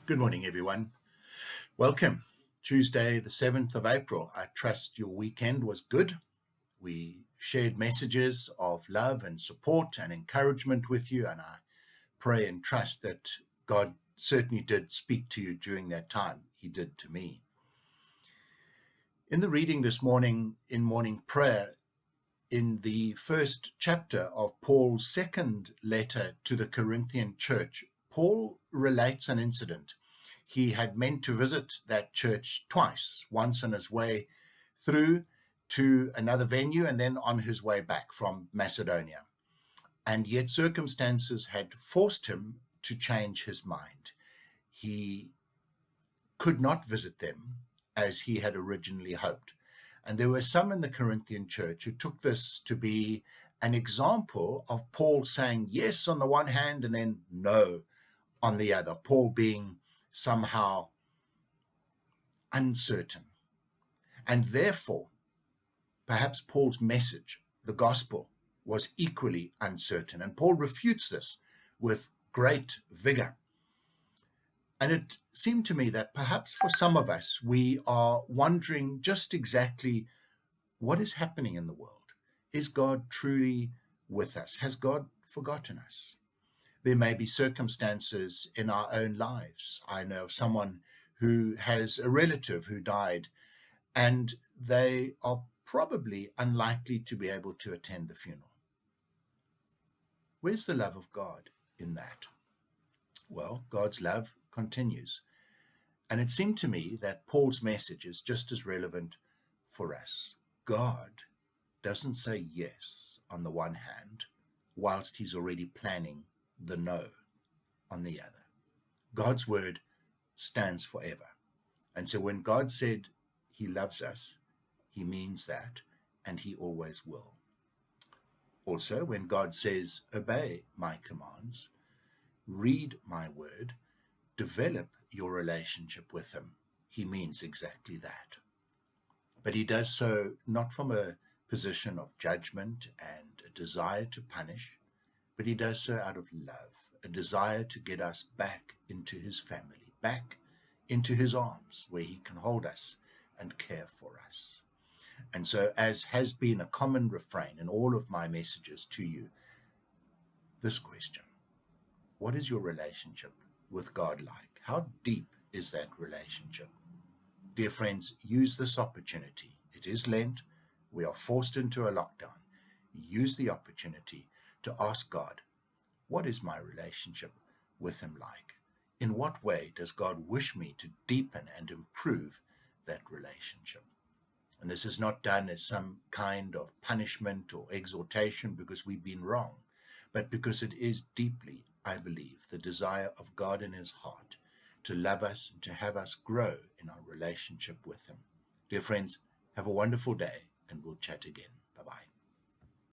Good morning, everyone. Welcome. Tuesday, the 7th of April. I trust your weekend was good. We shared messages of love and support and encouragement with you, and I pray and trust that God certainly did speak to you during that time. He did to me. In the reading this morning, in morning prayer, in the first chapter of Paul's second letter to the Corinthian church, Paul relates an incident. He had meant to visit that church twice, once on his way through to another venue and then on his way back from Macedonia. And yet circumstances had forced him to change his mind. He could not visit them as he had originally hoped. And there were some in the Corinthian church who took this to be an example of Paul saying yes on the one hand and then no on the other, Paul being somehow uncertain. And therefore, perhaps Paul's message, the gospel, was equally uncertain. And Paul refutes this with great vigor. And it seemed to me that perhaps for some of us, we are wondering just exactly what is happening in the world. Is God truly with us? Has God forgotten us? There may be circumstances in our own lives. I know of someone who has a relative who died, and they are probably unlikely to be able to attend the funeral. Where's the love of God in that? Well, God's love continues. And it seemed to me that Paul's message is just as relevant for us. God doesn't say yes on the one hand, whilst he's already planning the no on the other. God's word stands forever. And so when God said he loves us, he means that, and he always will. Also, when God says, obey my commands, read my word, develop your relationship with him, he means exactly that. But he does so not from a position of judgment and a desire to punish, but he does so out of love, a desire to get us back into his family, back into his arms where he can hold us and care for us. And so, as has been a common refrain in all of my messages to you, this question: what is your relationship with God like? How deep is that relationship? Dear friends, use this opportunity. It is Lent. We are forced into a lockdown. Use the opportunity to ask God, what is my relationship with him like? In what way does God wish me to deepen and improve that relationship? And this is not done as some kind of punishment or exhortation because we've been wrong, but because it is deeply, I believe, the desire of God in his heart to love us and to have us grow in our relationship with him. Dear friends, have a wonderful day, and we'll chat again. Bye-bye.